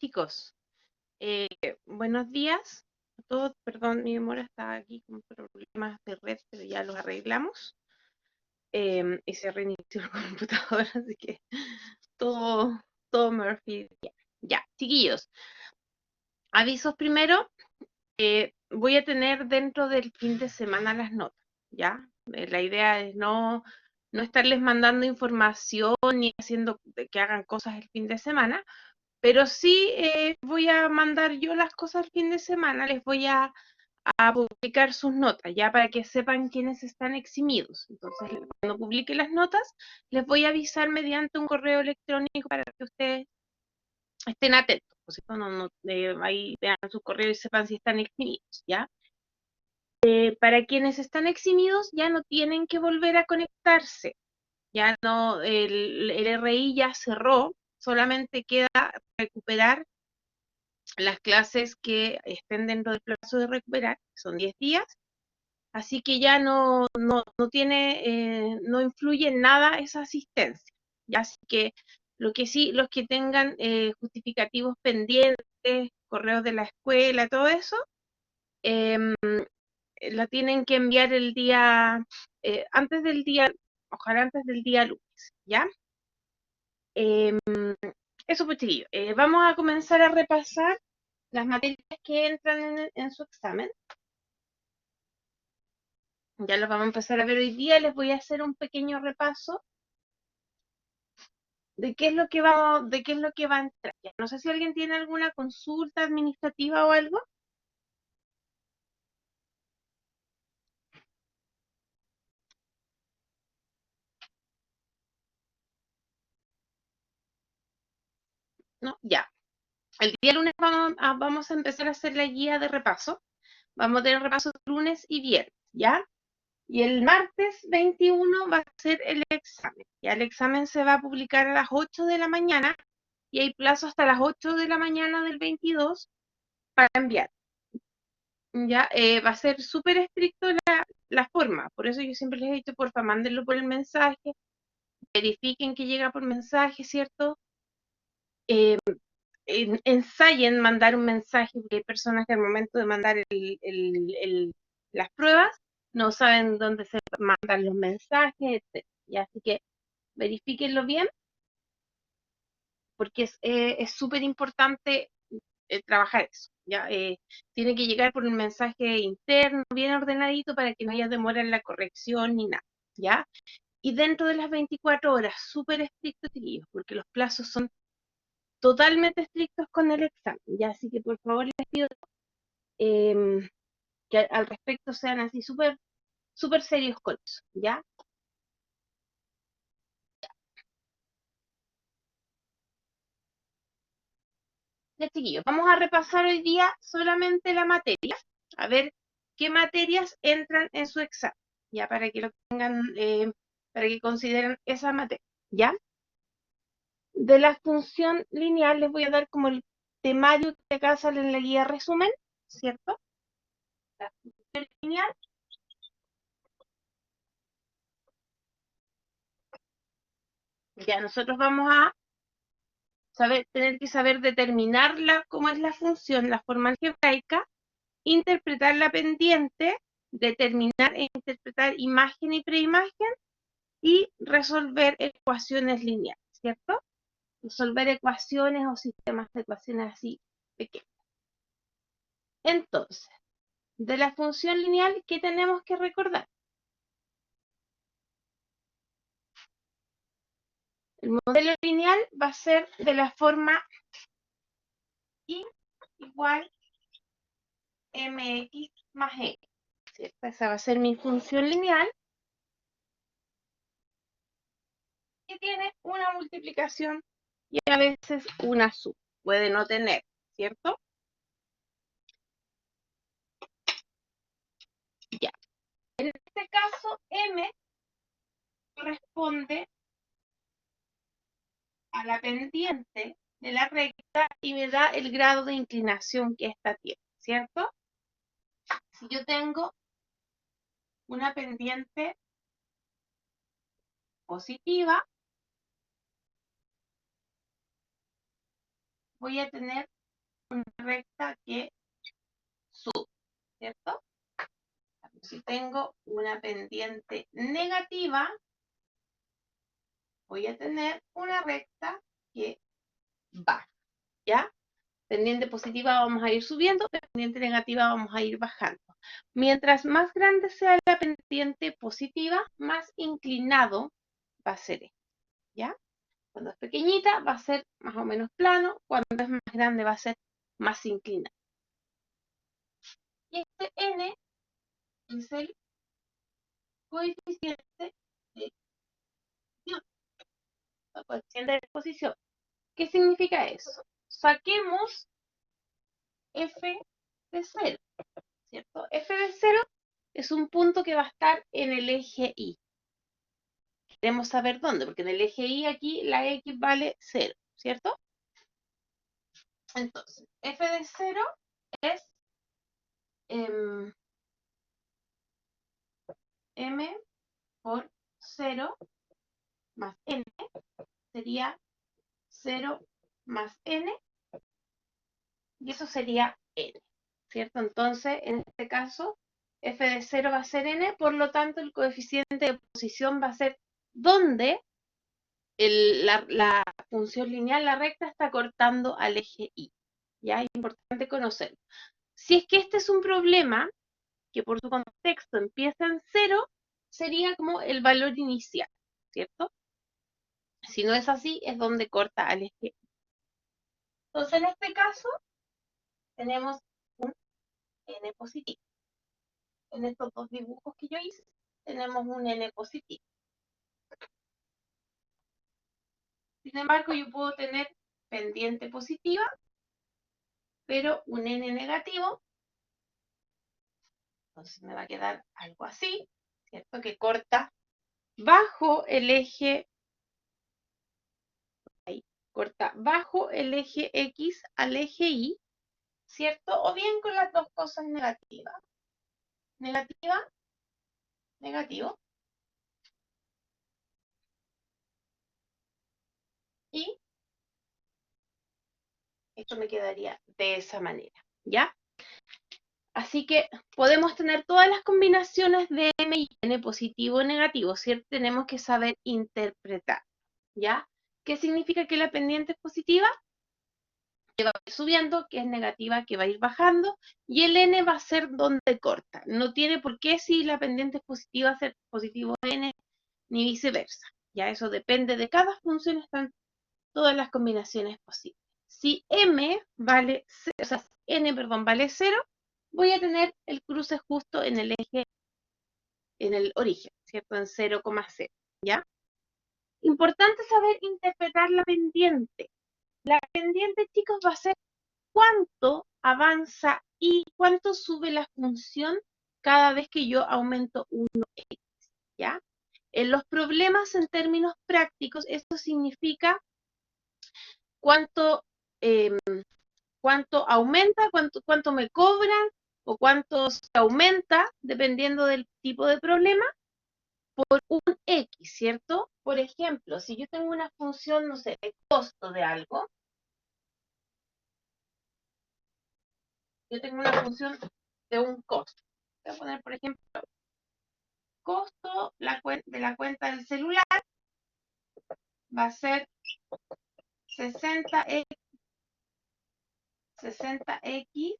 Chicos, eh, buenos días a todos. Perdón, mi memoria está aquí con problemas de red, pero ya los arreglamos. Y se reinició el computador, así que todo, todo Murphy. Ya, chiquillos, avisos primero. Voy a tener dentro del fin de semana las notas, ¿ya? La idea es no estarles mandando información ni haciendo que hagan cosas el fin de semana. Pero sí voy a mandar yo las cosas el fin de semana, les voy a publicar sus notas, ya para que sepan quiénes están eximidos. Entonces, cuando publique las notas, les voy a avisar mediante un correo electrónico para que ustedes estén atentos. Pues, ahí vean su correo y sepan si están eximidos, ¿ya? Para quienes están eximidos, ya no tienen que volver a conectarse. Ya no, el RI ya cerró, solamente queda recuperar las clases que estén dentro del plazo de recuperar, que son 10 días, así que ya no tiene, no influye en nada esa asistencia. Ya, así que lo que sí, los que tengan justificativos pendientes, correos de la escuela, todo eso, em, la tienen que enviar el día, antes del día, ojalá antes del día lunes, ¿ya? Em, Eso pues chiquillos, vamos a comenzar a repasar las materias que entran en su examen. Ya los vamos a empezar a ver hoy día. Les voy a hacer un pequeño repaso de qué es lo que de qué es lo que va a entrar. Ya, no sé si alguien tiene alguna consulta administrativa o algo. No, ya. El día lunes vamos a empezar a hacer la guía de repaso. Vamos a tener repaso lunes y viernes, ¿ya? Y el martes 21 va a ser el examen. Ya el examen se va a publicar a las 8 de la mañana y hay plazo hasta las 8 de la mañana del 22 para enviar. Ya va a ser súper estricto la forma. Por eso yo siempre les he dicho, porfa, mándenlo por el mensaje, verifiquen que llega por mensaje, ¿cierto? Eh, Ensayen mandar un mensaje, porque hay personas que al momento de mandar las pruebas no saben dónde se mandan los mensajes, etc. Y así que verifíquenlo bien, porque es súper importante trabajar eso. ¿Ya? Tiene que llegar por un mensaje interno, bien ordenadito, para que no haya demora en la corrección ni nada. ¿Ya? Y dentro de las 24 horas, súper estrictos, chiquillos, porque los plazos son totalmente estrictos con el examen. ¿Ya? Así que por favor les pido eh, que al respecto sean así súper súper serios con eso. ¿Ya? Ya, chiquillos, vamos a repasar hoy día solamente la materia, a ver qué materias entran en su examen, ya para que lo tengan, para que consideren esa materia, ¿ya? De la función lineal les voy a dar como el temario que acá sale en la guía resumen, ¿cierto? La función lineal, ya nosotros vamos a tener que saber determinarla, cómo es la función, la forma algebraica, interpretar la pendiente, determinar e interpretar imagen y preimagen y resolver ecuaciones lineales, ¿cierto? Resolver ecuaciones o sistemas de ecuaciones así pequeños. Entonces, de la función lineal, ¿qué tenemos que recordar? El modelo lineal va a ser de la forma y igual mx más e, ¿cierto? Esa va a ser mi función lineal que tiene una multiplicación y a veces una suma. Puede no tener, ¿cierto? Ya. En este caso, m corresponde a la pendiente de la recta y me da el grado de inclinación que esta tiene, ¿cierto? Si yo tengo una pendiente positiva, voy a tener una recta que sube, ¿cierto? Si tengo una pendiente negativa, voy a tener una recta que baja, ¿ya? Pendiente positiva vamos a ir subiendo, pendiente negativa vamos a ir bajando. Mientras más grande sea la pendiente positiva, más inclinado va a ser esto, ¿ya? Cuando es pequeñita va a ser más o menos plano, cuando es más grande va a ser más inclinado. Y este n es el coeficiente de coeficiente de exposición. ¿Qué significa eso? Saquemos f de 0, ¿cierto? F de 0 es un punto que va a estar en el eje Y. Queremos saber dónde, porque en el eje Y aquí la X vale 0, ¿cierto? Entonces, F de 0 es M por 0 más N, sería 0 más N, y eso sería N, ¿cierto? Entonces, en este caso, F de 0 va a ser N, por lo tanto, el coeficiente de posición va a ser donde la función lineal, la recta, está cortando al eje Y. Ya es importante conocerlo. Si es que este es un problema que por su contexto empieza en 0, sería como el valor inicial, ¿cierto? Si no es así, es donde corta al eje Y. Entonces, en este caso, tenemos un n positivo. En estos dos dibujos que yo hice, tenemos un n positivo. Sin embargo, yo puedo tener pendiente positiva, pero un n negativo. Entonces me va a quedar algo así, ¿cierto? Que corta bajo el eje, ahí, corta bajo el eje X al eje Y, ¿cierto? O bien con las dos cosas negativas. Negativa, negativo. Y esto me quedaría de esa manera, ¿ya? Así que podemos tener todas las combinaciones de M y N, positivo o negativo, ¿cierto? Tenemos que saber interpretar, ¿ya? ¿Qué significa que la pendiente es positiva? Que va a ir subiendo, que es negativa, que va a ir bajando, y el N va a ser donde corta. No tiene por qué si la pendiente es positiva ser positivo N, ni viceversa. Ya eso depende de cada función, están todas las combinaciones posibles. Si M vale, o sea, N, perdón, vale 0, voy a tener el cruce justo en el eje, en el origen, ¿cierto? En 0,0, ¿ya? Importante saber interpretar la pendiente. La pendiente, chicos, va a ser cuánto avanza y cuánto sube la función cada vez que yo aumento 1x, ¿ya? En los problemas en términos prácticos, esto significa cuánto, cuánto aumenta, cuánto me cobran o cuánto se aumenta, dependiendo del tipo de problema, por un X, ¿cierto? Por ejemplo, si yo tengo una función, no sé, de costo de algo, yo tengo una función de un costo. Voy a poner, por ejemplo, costo de la cuenta del celular va a ser 60x, 60x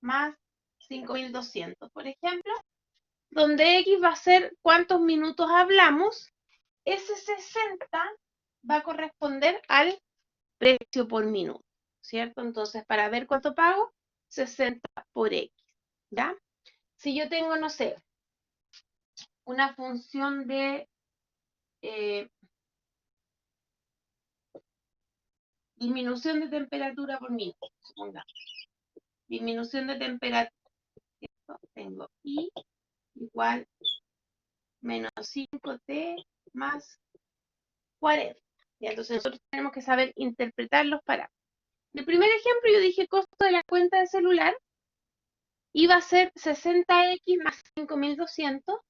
más 5200, por ejemplo, donde x va a ser cuántos minutos hablamos. Ese 60 va a corresponder al precio por minuto, ¿cierto? Entonces, para ver cuánto pago, 60 por x, ¿ya? Si yo tengo, no sé, una función de disminución de temperatura por minuto, supongamos. Disminución de temperatura, ¿cierto? Tengo I igual menos 5t más 40. ¿Ya? Entonces nosotros tenemos que saber interpretar los parámetros. En el primer ejemplo yo dije costo de la cuenta de celular iba a ser 60x más 5200.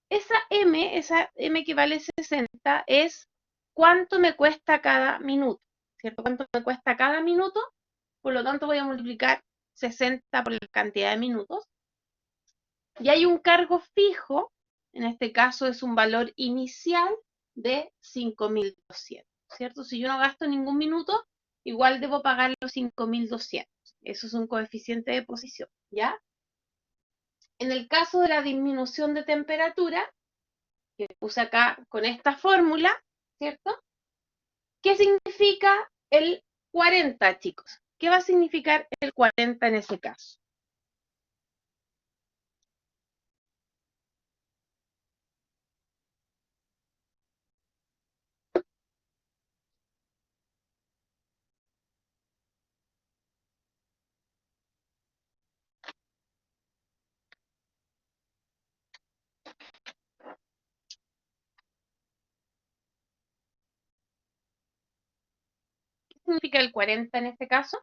Esa M que vale 60 es cuánto me cuesta cada minuto. ¿cierto? ¿Cuánto me cuesta cada minuto? Por lo tanto, voy a multiplicar 60 por la cantidad de minutos. Y hay un cargo fijo, en este caso es un valor inicial de 5.200, ¿cierto? Si yo no gasto ningún minuto, igual debo pagar los 5.200. Eso es un coeficiente de posición, ¿ya? En el caso de la disminución de temperatura, que puse acá con esta fórmula, ¿cierto? ¿Qué significa el 40, chicos? ¿Qué va a significar el 40 en ese caso? ¿Qué significa el 40 en este caso?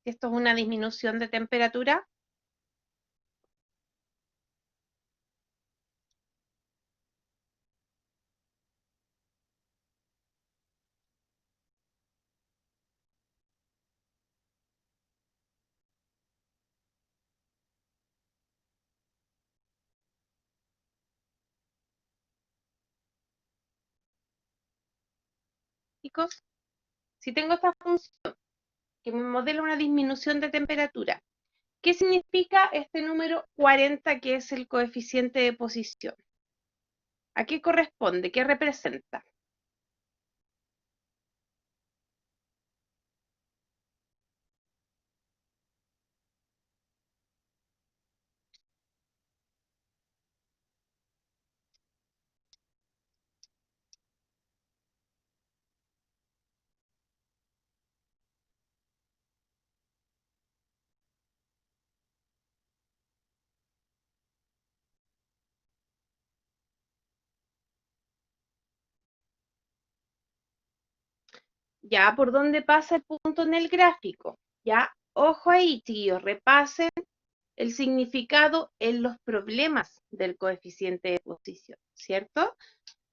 Si esto es una disminución de temperatura. Chicos, si tengo esta función que me modela una disminución de temperatura, ¿qué significa este número 40 que es el coeficiente de posición? ¿A qué corresponde? ¿Qué representa? Ya, ¿por dónde pasa el punto en el gráfico? Ya, ojo ahí, chiquillos, repasen el significado en los problemas del coeficiente de posición, ¿cierto?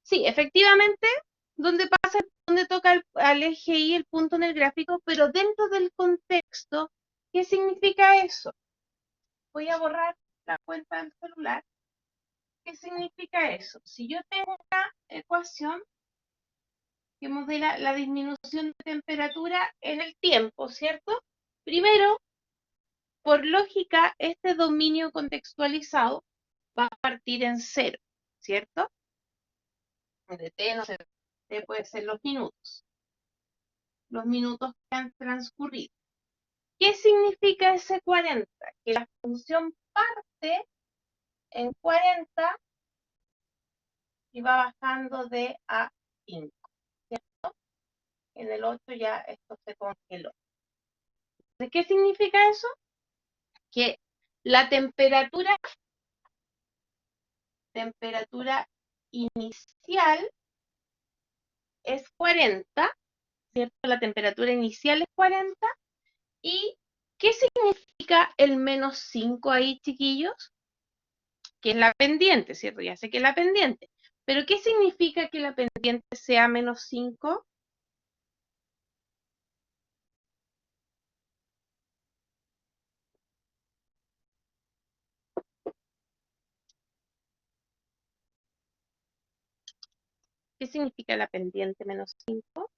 Sí, efectivamente, donde pasa, donde toca al eje Y el punto en el gráfico, pero dentro del contexto, ¿qué significa eso? Voy a borrar la cuenta del celular. ¿Qué significa eso? Si yo tengo una ecuación que modela la disminución de temperatura en el tiempo, ¿cierto? Primero, por lógica, este dominio contextualizado va a partir en cero, ¿cierto? De t, no sé, t puede ser los minutos que han transcurrido. ¿Qué significa ese 40? Que la función parte en 40 y va bajando de a 5, ¿cierto? En el 8 ya esto se congeló. Entonces, ¿qué significa eso? Que la temperatura inicial es 40, ¿cierto? La temperatura inicial es 40. ¿Y qué significa el menos 5 ahí, chiquillos? Que es la pendiente, ¿cierto? Ya sé que es la pendiente. Pero ¿qué significa que la pendiente sea menos 5? ¿Qué significa la pendiente menos 5?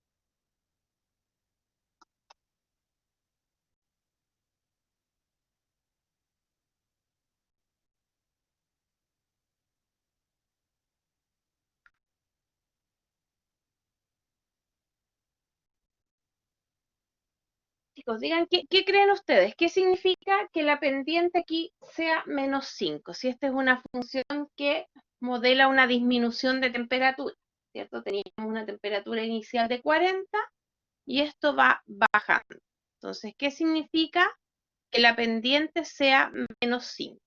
Chicos, digan, ¿qué creen ustedes? ¿Qué significa que la pendiente aquí sea menos 5? Si esta es una función que modela una disminución de temperatura, ¿cierto? Teníamos una temperatura inicial de 40 y esto va bajando. Entonces, ¿qué significa que la pendiente sea menos 5?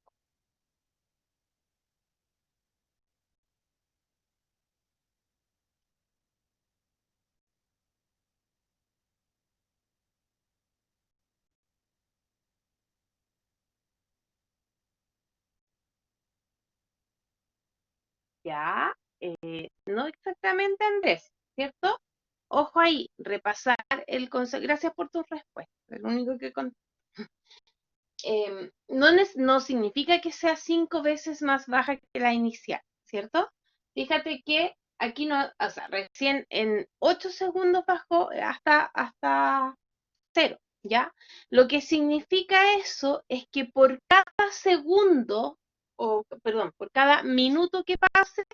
Ya, no exactamente Andrés, ¿cierto? ojo ahí, repasar el concepto. Gracias por tu respuesta. El único que no significa que sea 5 veces más baja que la inicial, ¿cierto? Fíjate que aquí no, o sea, recién en 8 segundos bajó hasta 0, ¿ya? Lo que significa eso es que por cada segundo, o perdón, por cada minuto que pase,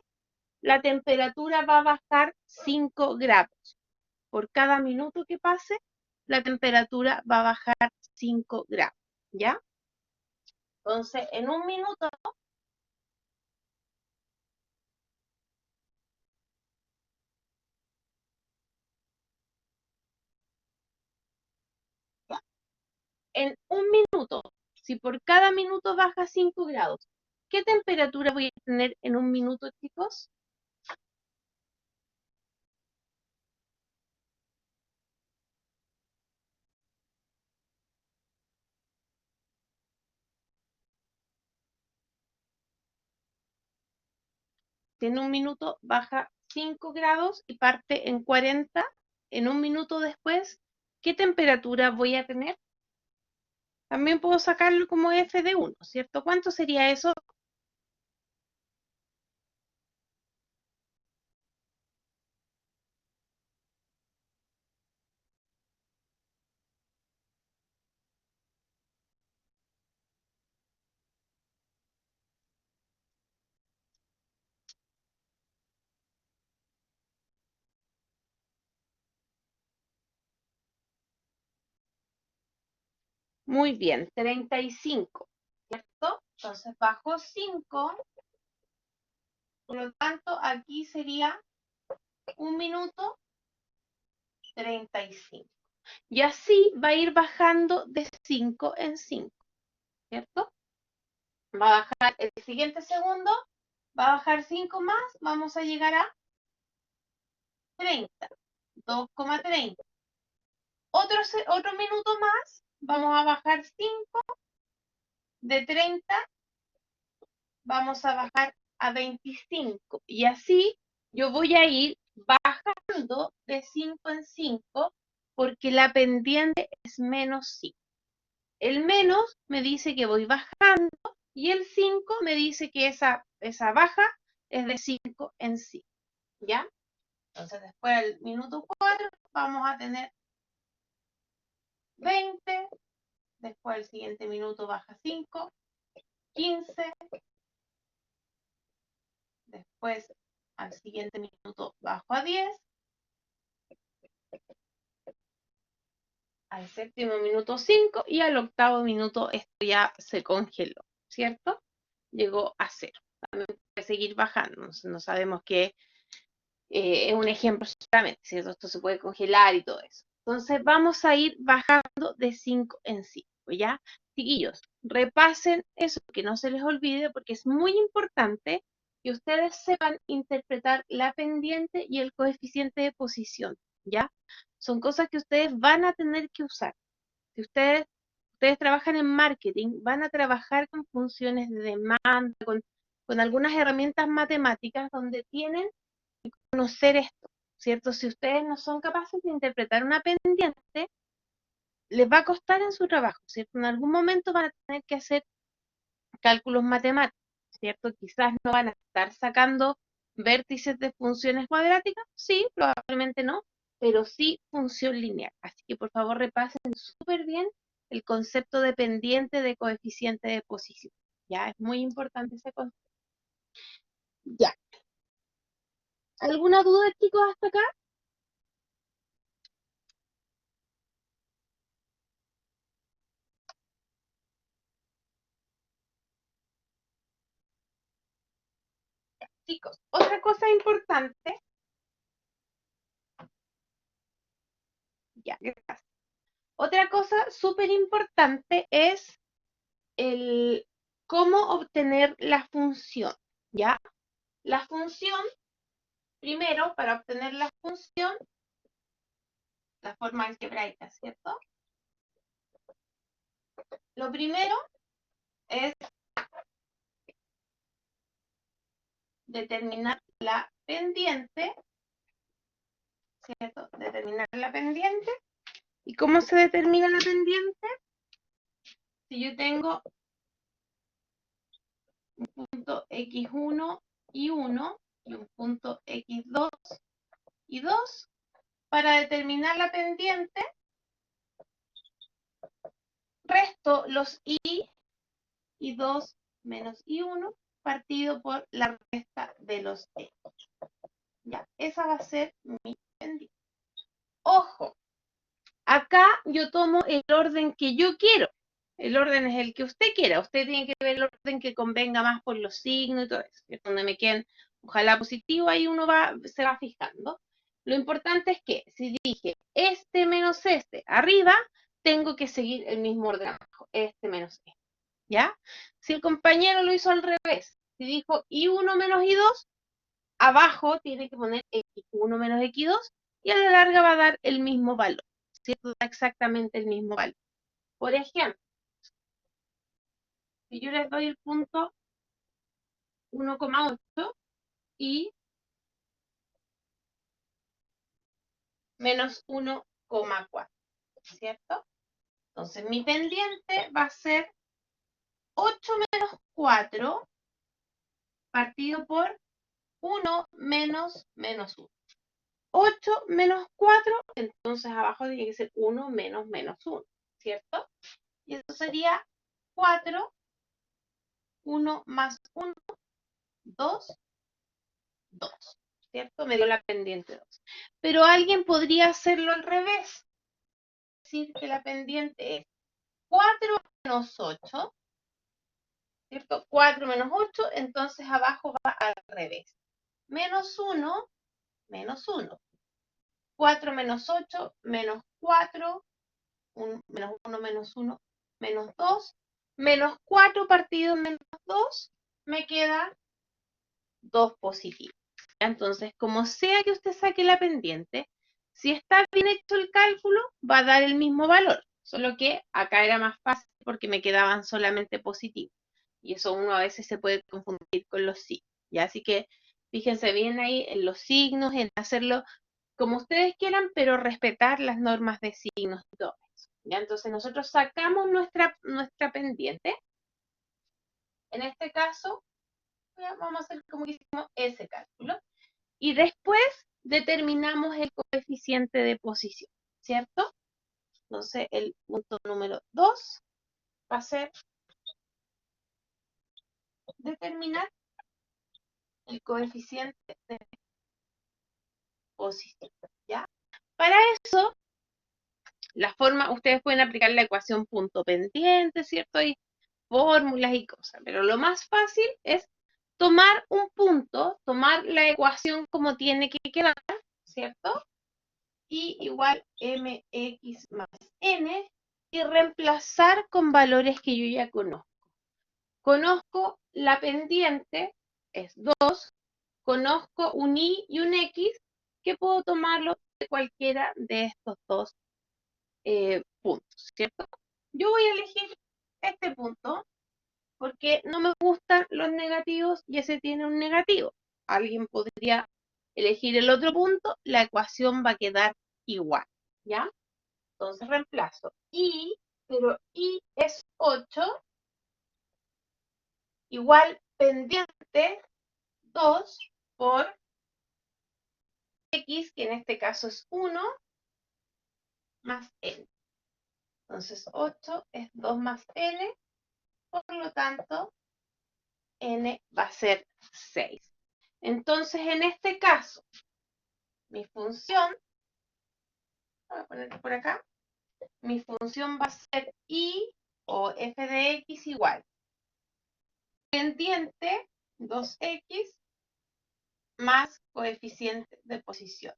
la temperatura va a bajar 5 grados. Por cada minuto que pase, la temperatura va a bajar 5 grados, ¿ya? Entonces, en un minuto, en un minuto, si por cada minuto baja 5 grados, ¿qué temperatura voy a tener en un minuto, chicos? Si en un minuto baja 5 grados y parte en 40, en un minuto después, ¿qué temperatura voy a tener? También puedo sacarlo como f de 1, ¿cierto? ¿Cuánto sería eso? Muy bien, 35, ¿cierto? Entonces bajo 5, por lo tanto aquí sería un minuto 35. Y así va a ir bajando de 5 en 5, ¿cierto? Va a bajar el siguiente segundo, va a bajar 5 más, vamos a llegar a 30, 2,30. Otro minuto más, vamos a bajar 5, de 30 vamos a bajar a 25. Y así yo voy a ir bajando de 5 en 5 porque la pendiente es menos 5. El menos me dice que voy bajando y el 5 me dice que esa baja es de 5 en 5, ¿ya? Entonces después del minuto 4 vamos a tener 20, después el siguiente minuto baja 5, 15, después al siguiente minuto bajo a 10, al séptimo minuto 5 y al octavo minuto esto ya se congeló, ¿cierto? Llegó a 0. También puede seguir bajando, no sabemos qué es un ejemplo solamente, ¿cierto? Esto se puede congelar y todo eso. Entonces vamos a ir bajando de 5 en 5, ¿ya? Chiquillos, repasen eso, que no se les olvide, porque es muy importante que ustedes sepan interpretar la pendiente y el coeficiente de posición, ¿ya? Son cosas que ustedes van a tener que usar. Si ustedes trabajan en marketing, van a trabajar con funciones de demanda, con algunas herramientas matemáticas donde tienen conocer esto, ¿cierto? Si ustedes no son capaces de interpretar una pendiente, les va a costar en su trabajo, ¿cierto? En algún momento van a tener que hacer cálculos matemáticos, ¿cierto? Quizás no van a estar sacando vértices de funciones cuadráticas, sí, probablemente no, pero sí función lineal. Así que por favor repasen súper bien el concepto de pendiente de coeficiente de posición. Ya, es muy importante ese concepto. Ya. ¿Alguna duda, chicos, hasta acá? Chicos, otra cosa importante, ya, gracias. Otra cosa súper importante es el cómo obtener la función, ¿ya? La función, primero, para obtener la función, la forma algebraica, ¿cierto? Lo primero es determinar la pendiente ¿cierto? Determinar la pendiente. ¿Y cómo se determina la pendiente? Si yo tengo un punto x1 y 1 y un punto x2 y 2, para determinar la pendiente, resto los y 2 menos y1 partido por la resta de los x. Ya, esa va a ser mi pendiente. Ojo, acá yo tomo el orden que yo quiero. El orden es el que usted quiera. Usted tiene que ver el orden que convenga más por los signos y todo eso. Es donde me queden, ojalá positivo, ahí uno se va fijando. Lo importante es que si dije este menos este arriba, tengo que seguir el mismo orden abajo. Este menos este. ¿Ya? Si el compañero lo hizo al revés, si dijo y1 menos y2, abajo tiene que poner x1 menos x2 y a la larga va a dar el mismo valor, ¿cierto? Da exactamente el mismo valor. Por ejemplo, si yo les doy el punto 1,8 y menos 1,4, ¿cierto? Entonces mi pendiente va a ser 8 menos 4 partido por 1 menos menos 1. 8 menos 4, entonces abajo tiene que ser 1 menos menos 1, ¿cierto? Y eso sería 4, 1 más 1, 2, 2, ¿cierto? Me dio la pendiente 2. Pero alguien podría hacerlo al revés, decir que la pendiente es 4 menos 8, ¿cierto? 4 menos 8, entonces abajo va al revés. Menos 1, menos 1. 4 menos 8, menos 4, menos 1, menos 1, menos 2, menos 4 partido menos 2, me queda 2 positivo. Entonces, como sea que usted saque la pendiente, si está bien hecho el cálculo, va a dar el mismo valor, solo que acá era más fácil porque me quedaban solamente positivos. Y eso uno a veces se puede confundir con los signos. ¿Ya? Así que fíjense bien ahí en los signos, en hacerlo como ustedes quieran, pero respetar las normas de signos y todo eso. ¿Ya? Entonces nosotros sacamos nuestra pendiente. En este caso, vamos a hacer como que hicimos ese cálculo. Y después determinamos el coeficiente de posición, ¿cierto? Entonces el punto número 2 va a ser determinar el coeficiente de posición, ¿ya? Para eso, la forma, ustedes pueden aplicar la ecuación punto pendiente, ¿cierto? Y fórmulas y cosas, pero lo más fácil es tomar un punto, tomar la ecuación como tiene que quedar, ¿cierto? Y igual mx más n y reemplazar con valores que yo ya conozco. Conozco la pendiente, es 2, conozco un y y un x, que puedo tomarlo de cualquiera de estos dos puntos, ¿cierto? Yo voy a elegir este punto porque no me gustan los negativos y ese tiene un negativo. Alguien podría elegir el otro punto, la ecuación va a quedar igual, ¿ya? Entonces reemplazo y, pero y es 8, igual pendiente 2 por x, que en este caso es 1, más n. Entonces 8 es 2 más n, por lo tanto n va a ser 6. Entonces en este caso, mi función, voy a poner por acá, mi función va a ser y o f de x igual pendiente 2x más coeficiente de posición,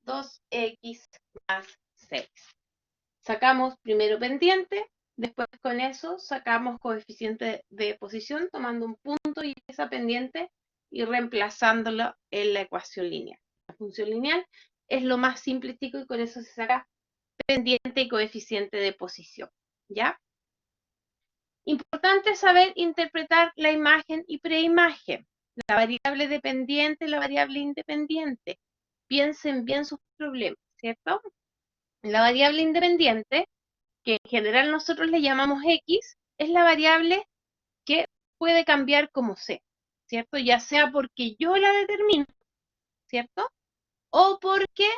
2x más 6. Sacamos primero pendiente, después con eso sacamos coeficiente de posición tomando un punto y esa pendiente y reemplazándolo en la ecuación lineal. La función lineal es lo más simplístico y con eso se saca pendiente y coeficiente de posición, ¿ya? Importante saber interpretar la imagen y preimagen, la variable dependiente y la variable independiente. piensen bien sus problemas, ¿cierto? La variable independiente, que en general nosotros le llamamos X, es la variable que puede cambiar como sea, ¿cierto? Ya sea porque yo la determino, ¿cierto? O porque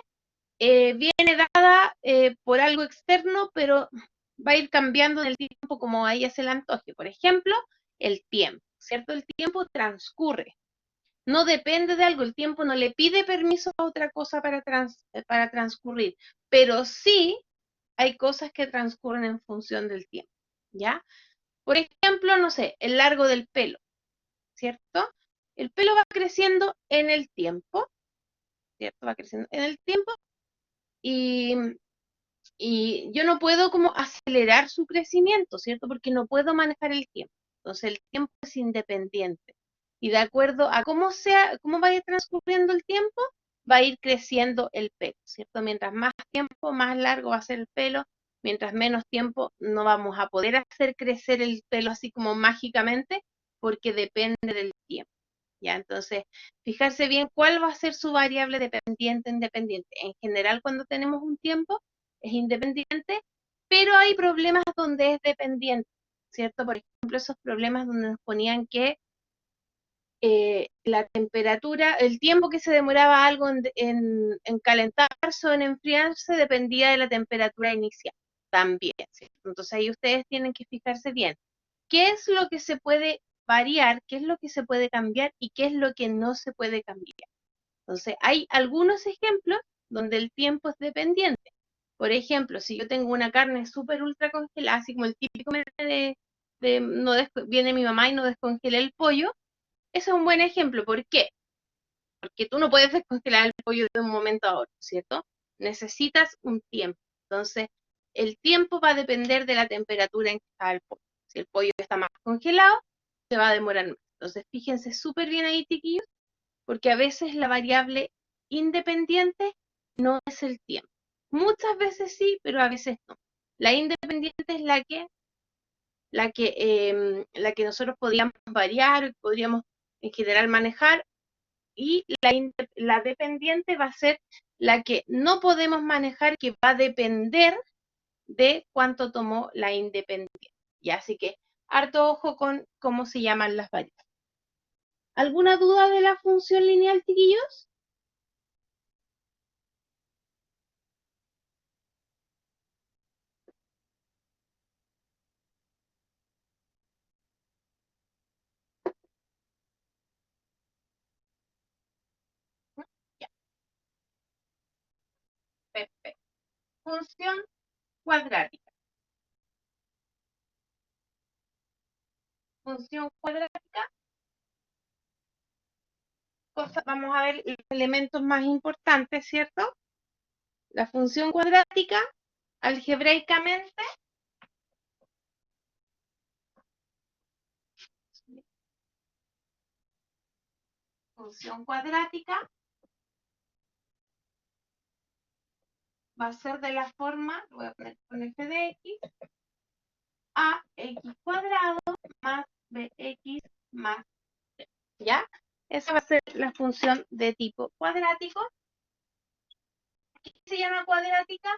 viene dada por algo externo, pero va a ir cambiando en el tiempo como a ella se le antoje. Por ejemplo, el tiempo, ¿cierto? El tiempo transcurre. No depende de algo, el tiempo no le pide permiso a otra cosa para transcurrir, pero sí hay cosas que transcurren en función del tiempo, ¿ya? Por ejemplo, no sé, el largo del pelo, ¿cierto? El pelo va creciendo en el tiempo, ¿cierto? Va creciendo en el tiempo y, y yo no puedo como acelerar su crecimiento, ¿cierto? Porque no puedo manejar el tiempo. Entonces el tiempo es independiente. Y de acuerdo a cómo sea, cómo vaya transcurriendo el tiempo, va a ir creciendo el pelo, ¿cierto? Mientras más tiempo, más largo va a ser el pelo, mientras menos tiempo no vamos a poder hacer crecer el pelo así como mágicamente, porque depende del tiempo. ¿Ya? Entonces, fijarse bien cuál va a ser su variable dependiente independiente. En general, cuando tenemos un tiempo, es independiente, pero hay problemas donde es dependiente, ¿cierto? Por ejemplo, esos problemas donde nos ponían que la temperatura, el tiempo que se demoraba algo en calentarse o en enfriarse dependía de la temperatura inicial también, ¿cierto? Entonces ahí ustedes tienen que fijarse bien qué es lo que se puede variar, qué es lo que se puede cambiar y qué es lo que no se puede cambiar. Entonces hay algunos ejemplos donde el tiempo es dependiente. Por ejemplo, si yo tengo una carne súper ultra congelada, así como el típico meme de no viene mi mamá y no descongela el pollo, ese es un buen ejemplo. ¿Por qué? Porque tú no puedes descongelar el pollo de un momento a otro, ¿cierto? Necesitas un tiempo. Entonces, el tiempo va a depender de la temperatura en que está el pollo. Si el pollo está más congelado, se va a demorar más. Entonces, fíjense súper bien ahí, chiquillos, porque a veces la variable independiente no es el tiempo. Muchas veces sí, pero a veces no. La independiente es la que nosotros podríamos variar, podríamos en general manejar, y la dependiente va a ser la que no podemos manejar, que va a depender de cuánto tomó la independiente. ¿Ya? Así que harto ojo con cómo se llaman las variables. ¿Alguna duda de la función lineal, chiquillos? Ya, perfecto. Función cuadrática. Función cuadrática, vamos a ver los elementos más importantes, ¿cierto? La función cuadrática, algebraicamente, función cuadrática va a ser de la forma, lo voy a poner con f de x, ax cuadrado más bx más c. ¿Ya? Esa va a ser la función de tipo cuadrático. ¿Por qué se llama cuadrática?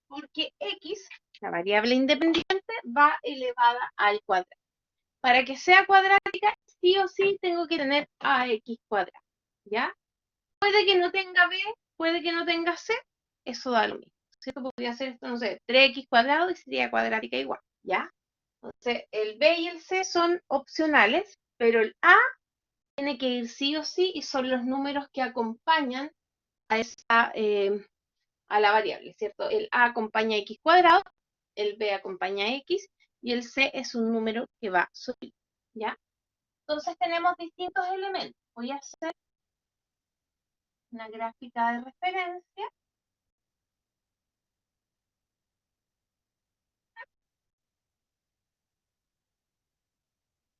Porque x, la variable independiente, va elevada al cuadrado. Para que sea cuadrática, sí o sí tengo que tener ax cuadrado. ¿Ya? Puede que no tenga b, puede que no tenga c, eso da lo mismo. ¿Cierto? Podría ser esto, no sé, 3x cuadrado y sería cuadrática igual. ¿Ya? Entonces, el B y el C son opcionales, pero el A tiene que ir sí o sí y son los números que acompañan a, a la variable, ¿cierto? El A acompaña x cuadrado, el B acompaña x y el C es un número que va subiendo, ¿ya? Entonces tenemos distintos elementos. Voy a hacer una gráfica de referencia,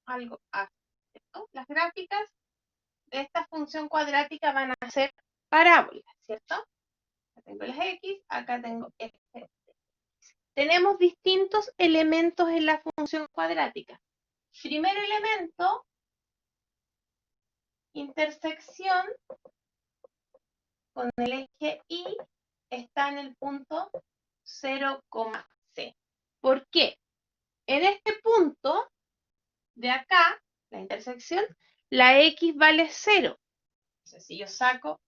algo así, ¿cierto? Las gráficas de esta función cuadrática van a ser parábolas, ¿cierto? Acá tengo las x, acá tengo f. Tenemos distintos elementos en la función cuadrática. Primer elemento, intersección con el eje Y está en el punto 0, C. ¿Por qué? En este punto de acá, la intersección, la X vale 0. Entonces, si yo saco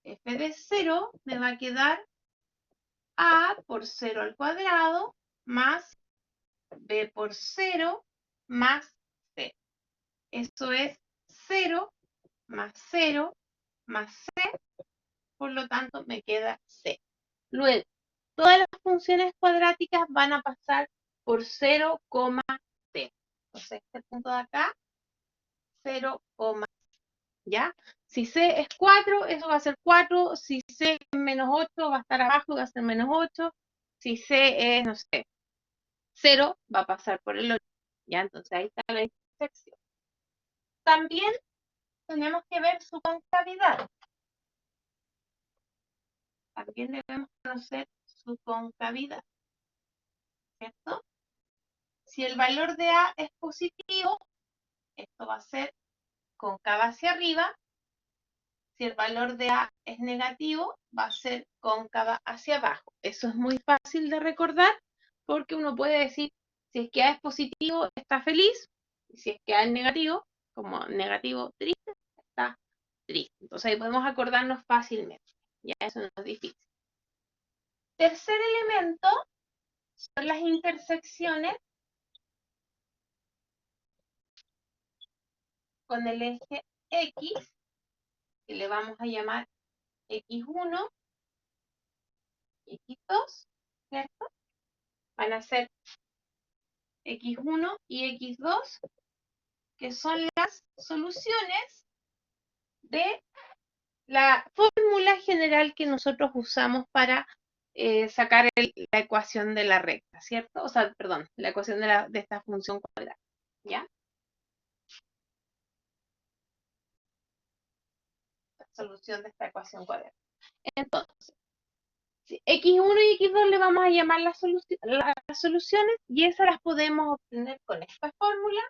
f de 0, me va a quedar a por 0 al cuadrado más b por 0 más c. Eso es 0 más 0 más c, por lo tanto me queda c. Luego, todas las funciones cuadráticas van a pasar por 0, c. Entonces, este punto de acá, 0, ¿ya? Si c es 4, eso va a ser 4. Si c es menos 8, va a estar abajo, va a ser menos 8. Si c es, no sé, 0, va a pasar por el 8. ¿Ya? Entonces ahí está la intersección. También tenemos que ver su concavidad. También debemos conocer su concavidad, ¿cierto? Si el valor de A es positivo, esto va a ser cóncava hacia arriba. Si el valor de A es negativo, va a ser cóncava hacia abajo. Eso es muy fácil de recordar porque uno puede decir, si es que A es positivo, está feliz, y si es que A es negativo, como negativo triste, está triste. Entonces ahí podemos acordarnos fácilmente. Ya eso no es difícil. Tercer elemento son las intersecciones con el eje X, que le vamos a llamar X1 y X2, ¿cierto? Van a ser X1 y X2, que son las soluciones de la fórmula general que nosotros usamos para sacar la ecuación de la recta, ¿cierto? O sea, perdón, la ecuación de esta función cuadrada, ¿ya? La solución de esta ecuación cuadrada. Entonces, X1 y X2 le vamos a llamar las soluciones y esas las podemos obtener con esta fórmula.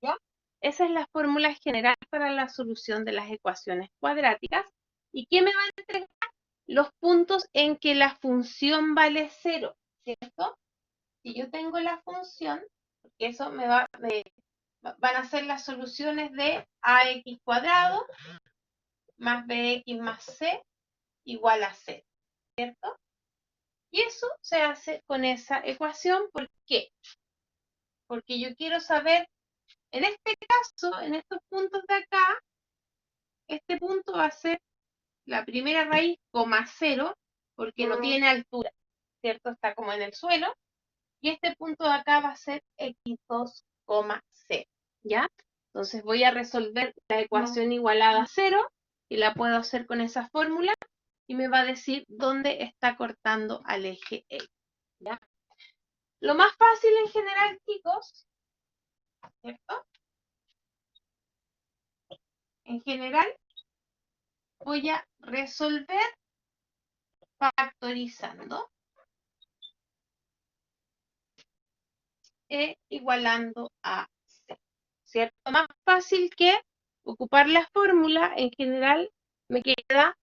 ¿Ya? Esa es la fórmula general para la solución de las ecuaciones cuadráticas. ¿Y qué me va a entregar? Los puntos en que la función vale 0, ¿cierto? Si yo tengo la función, porque eso van a ser las soluciones de ax cuadrado más bx más c igual a 0, ¿cierto? Y eso se hace con esa ecuación. ¿Por qué? Porque yo quiero saber, en este caso, en estos puntos de acá, este punto va a ser la primera raíz, coma 0, porque no tiene altura, ¿cierto? Está como en el suelo. Y este punto de acá va a ser x2, 0, ¿ya? Entonces voy a resolver la ecuación igualada a 0 y la puedo hacer con esa fórmula y me va a decir dónde está cortando al eje X, ¿ya? Lo más fácil en general, chicos, ¿cierto? En general voy a resolver factorizando e igualando a C, ¿cierto? Más fácil que ocupar la fórmula, en general me queda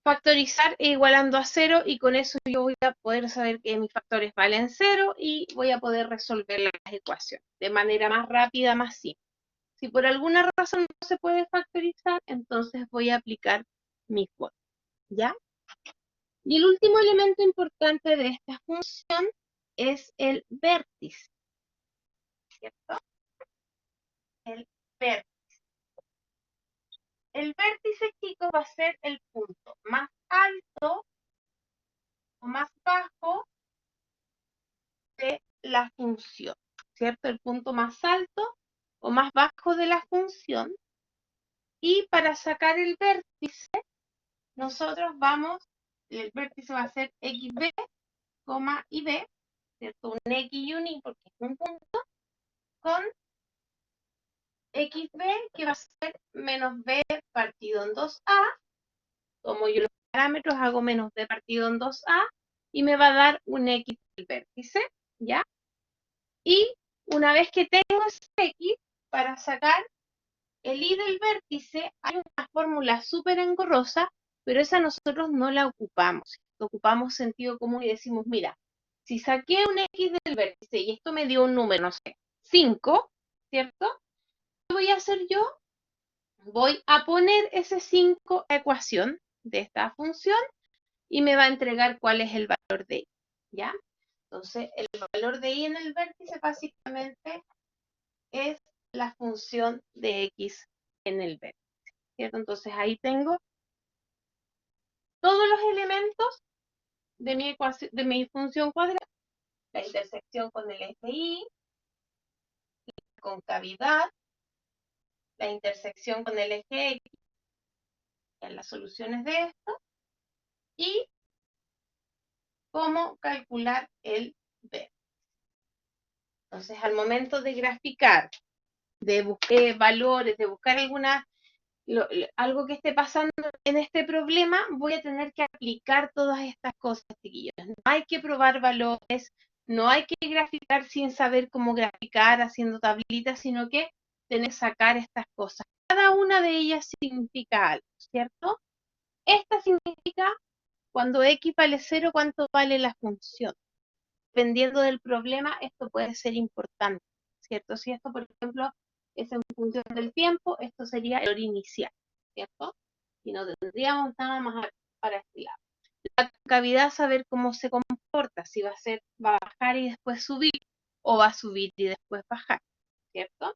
factorizar e igualando a 0 y con eso yo voy a poder saber que mis factores valen 0 y voy a poder resolver las ecuaciones de manera más rápida, más simple. Si por alguna razón no se puede factorizar, entonces voy a aplicar mi fórmula, ¿ya? Y el último elemento importante de esta función es el vértice, ¿cierto? El vértice. El vértice, chicos, va a ser el punto más alto o más bajo de la función, ¿cierto? El punto más alto o más bajo de la función. Y para sacar el vértice, nosotros el vértice va a ser xb, y b, ¿cierto? Un x y un y porque es un punto, con xb que va a ser menos b partido en 2a. Como yo los parámetros hago menos b partido en 2a, y me va a dar un X del vértice, ¿ya? Y una vez que tengo ese X, para sacar el Y del vértice, hay una fórmula súper engorrosa, pero esa nosotros no la ocupamos. Ocupamos sentido común y decimos, mira, si saqué un X del vértice y esto me dio un número, no sé, 5, ¿cierto? ¿Qué voy a hacer yo? Voy a poner ese 5 a ecuación de esta función y me va a entregar cuál es el valor de y, ¿ya? Entonces, el valor de y en el vértice básicamente es la función de x en el vértice, ¿cierto? Entonces, ahí tengo todos los elementos de mi ecuación, de mi función cuadrada, la intersección con el eje y, la concavidad, la intersección con el eje x, en las soluciones de esto, y cómo calcular el vértice. Entonces, al momento de graficar, de buscar valores, de buscar algo que esté pasando en este problema, voy a tener que aplicar todas estas cosas, chiquillos. No hay que probar valores, no hay que graficar sin saber cómo graficar, haciendo tablitas, sino que tener que sacar estas cosas. Cada una de ellas significa algo, ¿cierto? Esta significa cuando x vale 0, cuánto vale la función. Dependiendo del problema, esto puede ser importante, ¿cierto? Si esto, por ejemplo, es en función del tiempo, esto sería el valor inicial, ¿cierto? Y no tendríamos nada más para este lado. La concavidad, saber cómo se comporta, si va a bajar y después subir, o va a subir y después bajar, ¿cierto?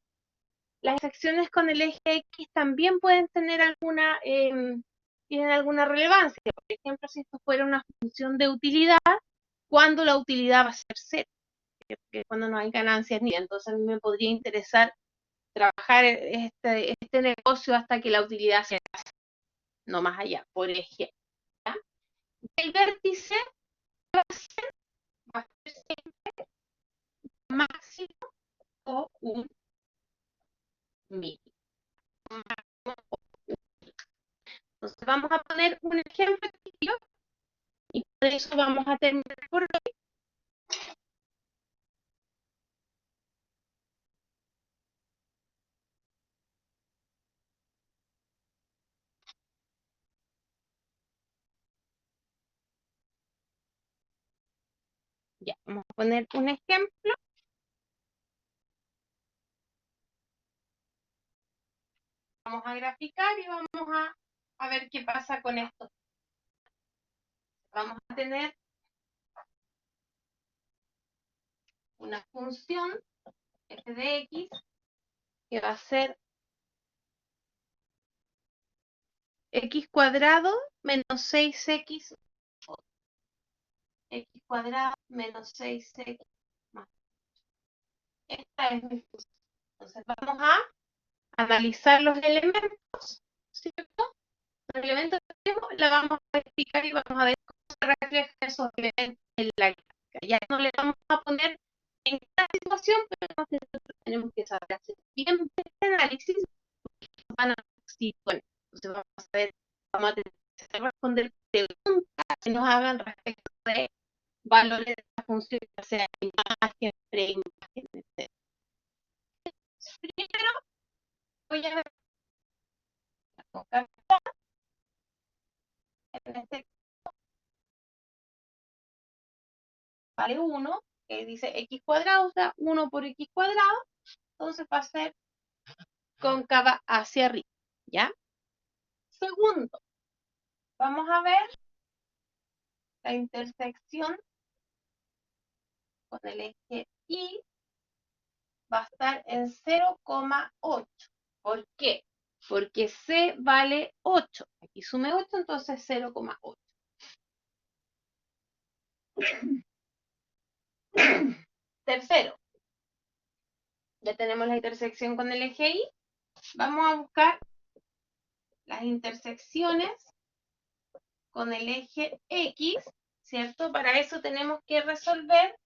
Las secciones con el eje X también pueden tener tienen alguna relevancia. Por ejemplo, si esto fuera una función de utilidad, ¿cuándo la utilidad va a ser cero? Que cuando no hay ganancias ni entonces a mí me podría interesar trabajar este negocio hasta que la utilidad sea no más allá, por ejemplo. ¿Ya? El vértice va a ser siempre máximo o un mínimo. Entonces vamos a poner un ejemplo y por eso vamos a terminar por hoy. Ya, vamos a poner un ejemplo. Vamos a graficar y vamos a ver qué pasa con esto. Vamos a tener una función f de x que va a ser x cuadrado menos 6x, x cuadrado menos 6x más. Esta es mi función. Entonces vamos a analizar los elementos, ¿cierto? Los elementos que tenemos, la vamos a explicar y vamos a ver cómo se reflejan esos elementos en la gráfica. Ya no le vamos a poner en cada situación, pero nosotros tenemos que saber hacer bien este análisis, van a situaciones. Entonces vamos a ver, vamos a tener que responder preguntas que nos hagan respecto de valores de la función, ya sea imagen, preimagen, etc. Primero voy a ver la concavidad, en este vale 1, que dice x cuadrado, o sea, 1 por x cuadrado, entonces va a ser cóncava hacia arriba, ¿ya? Segundo, vamos a ver la intersección con el eje Y, va a estar en 0,8. ¿Por qué? Porque C vale 8. Aquí sume 8, entonces 0,8. Tercero, ya tenemos la intersección con el eje Y. Vamos a buscar las intersecciones con el eje X, ¿cierto? Para eso tenemos que resolver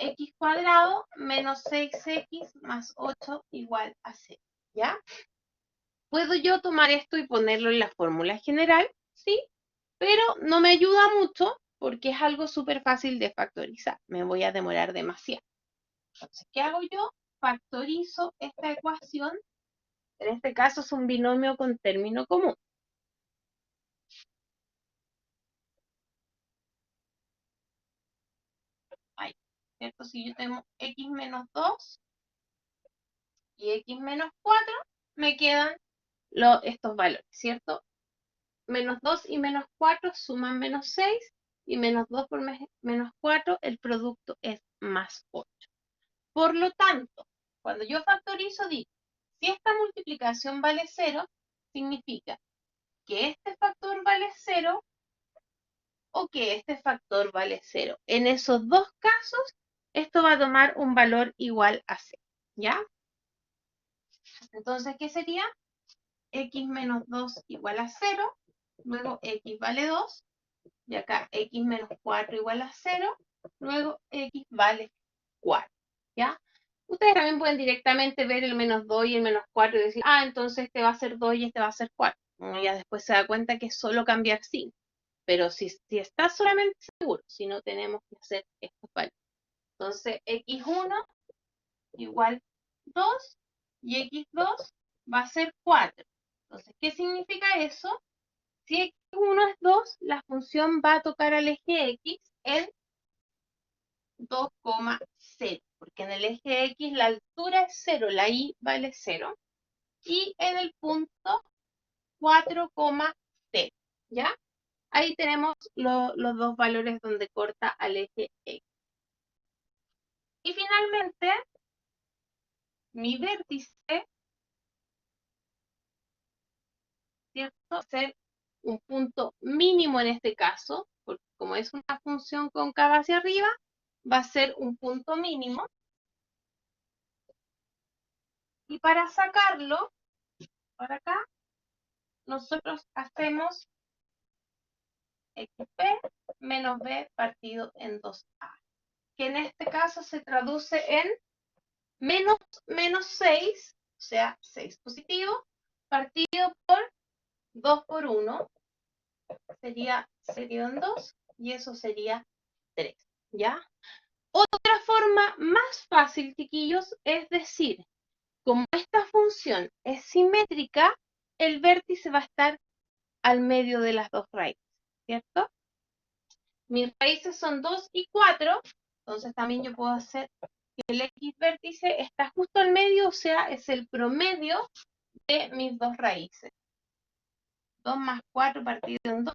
x cuadrado menos 6x más 8 igual a 0, ¿ya? ¿Puedo yo tomar esto y ponerlo en la fórmula general? Sí, pero no me ayuda mucho porque es algo súper fácil de factorizar. Me voy a demorar demasiado. Entonces, ¿qué hago yo? Factorizo esta ecuación. En este caso es un binomio con término común. Ahí, ¿cierto? Si yo tengo x menos 2 y x menos 4, me quedan estos valores, ¿cierto? Menos 2 y menos 4 suman menos 6 y menos 2 por menos 4, el producto es más 8. Por lo tanto, cuando yo factorizo, digo, si esta multiplicación vale 0, significa que este factor vale 0 o que este factor vale 0. En esos dos casos, esto va a tomar un valor igual a 0, ¿ya? Entonces, ¿qué sería? X menos 2 igual a 0, luego x vale 2, y acá x menos 4 igual a 0, luego x vale 4, ¿ya? Ustedes también pueden directamente ver el menos 2 y el menos 4 y decir, ah, entonces este va a ser 2 y este va a ser 4. Uno ya después se da cuenta que es solo cambiar signo. Pero si está solamente seguro, si no tenemos que hacer estos valores. Entonces, x1 igual 2 y x2 va a ser 4. Entonces, ¿qué significa eso? Si x1 es 2, la función va a tocar al eje x en 2,0, porque en el eje x la altura es 0, la y vale 0, y en el punto 4,0, ¿ya? Ahí tenemos los dos valores donde corta al eje x. Y finalmente, mi vértice, ¿cierto? Va a ser un punto mínimo en este caso, porque como es una función cóncava hacia arriba, va a ser un punto mínimo. Y para sacarlo, para acá, nosotros hacemos xp menos b partido en 2a, que en este caso se traduce en menos 6, o sea, 6 positivo, partido por 2 por 1, sería en 2, y eso sería 3, ¿ya? Otra forma más fácil, chiquillos, es decir, como esta función es simétrica, el vértice va a estar al medio de las dos raíces, ¿cierto? Mis raíces son 2 y 4, entonces también yo puedo hacer que el x vértice está justo al medio, o sea, es el promedio de mis dos raíces. 2 más 4 partido en 2,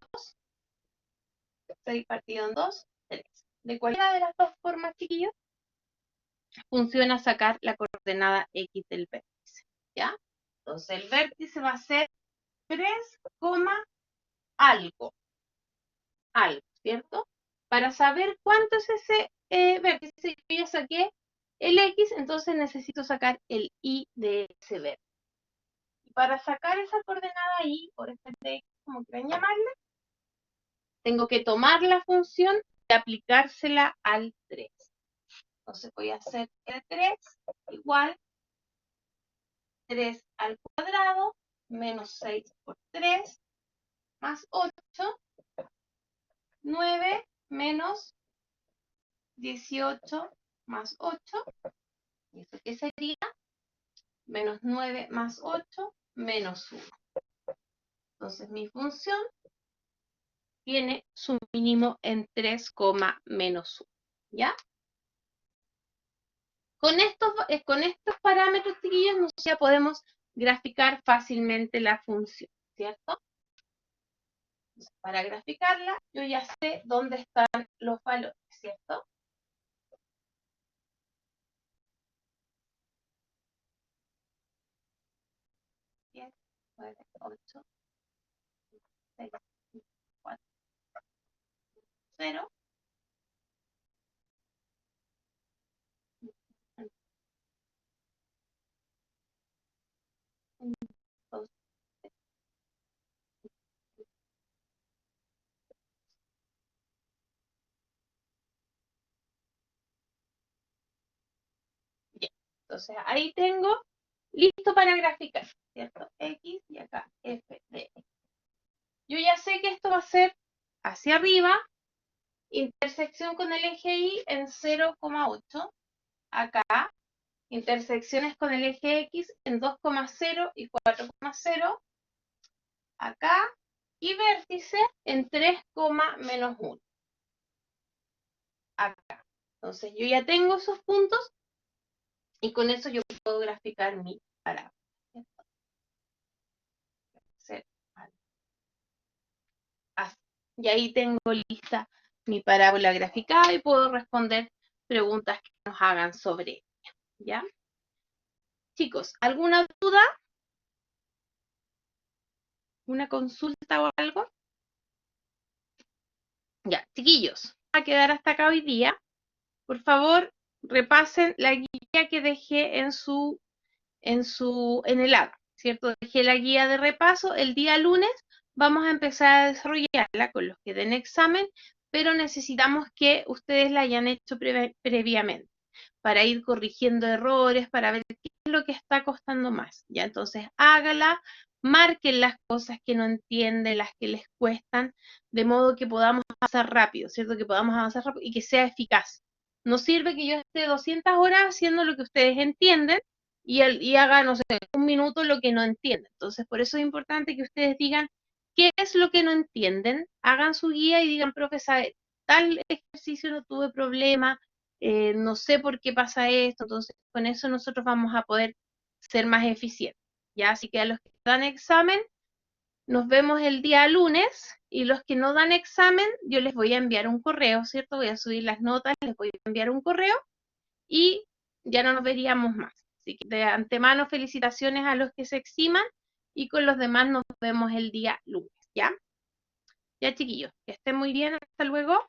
6 partido en 2, 3. De cualquiera de las dos formas, chiquillos, funciona sacar la coordenada x del vértice, ¿ya? Entonces el vértice va a ser 3, algo, ¿cierto? Para saber cuánto es ese vértice, yo ya saqué el x, entonces necesito sacar el y de ese vértice. Y para sacar esa coordenada y, por este de x, como quieran llamarle, tengo que tomar la función y aplicársela al 3. Entonces voy a hacer el 3 igual 3 al cuadrado menos 6 por 3 más 8, 9 menos 18 más 8, ¿y eso qué sería? Menos 9 más 8 menos 1. Entonces mi función tiene su mínimo en 3, menos 1, ¿ya? Con estos parámetros, chiquillos, nosotros ya podemos graficar fácilmente la función, ¿cierto? Entonces, para graficarla, yo ya sé dónde están los valores, ¿cierto? Bien, 9, 8, 6, 4, 0. 1, 2, bien. Entonces ahí tengo listo para graficar, ¿cierto? X y acá f de x. Yo ya sé que esto va a ser hacia arriba Intersección con el eje Y en 0,8. Acá, intersecciones con el eje X en 2,0 y 4,0. Acá, y vértice en 3, menos 1. Acá. Entonces yo ya tengo esos puntos y con eso yo puedo graficar mi parábola. Así. Y ahí tengo lista mi parábola graficada y puedo responder preguntas que nos hagan sobre ella. ¿Ya? Chicos, ¿alguna duda? ¿Una consulta o algo? Ya, chiquillos, va a quedar hasta acá hoy día. Por favor, repasen la guía que dejé en el app, ¿cierto? Dejé la guía de repaso. El día lunes vamos a empezar a desarrollarla con los que den examen, pero necesitamos que ustedes la hayan hecho previamente para ir corrigiendo errores, para ver qué es lo que está costando más. Ya, entonces hágala, marquen las cosas que no entienden, las que les cuestan, de modo que podamos avanzar rápido, ¿cierto? Que podamos avanzar rápido y que sea eficaz. No sirve que yo esté 200 horas haciendo lo que ustedes entienden y haga, no sé, un minuto lo que no entienden. Entonces, por eso es importante que ustedes digan qué es lo que no entienden, hagan su guía y digan, profe, ¿sabe? Tal ejercicio no tuve problema, no sé por qué pasa esto, entonces con eso nosotros vamos a poder ser más eficientes. ¿Ya? Así que a los que dan examen, nos vemos el día lunes y los que no dan examen, yo les voy a enviar un correo, ¿cierto? Voy a subir las notas, les voy a enviar un correo y ya no nos veríamos más. Así que de antemano felicitaciones a los que se eximan y con los demás nos vemos el día lunes, ¿ya? Ya chiquillos, que estén muy bien, hasta luego.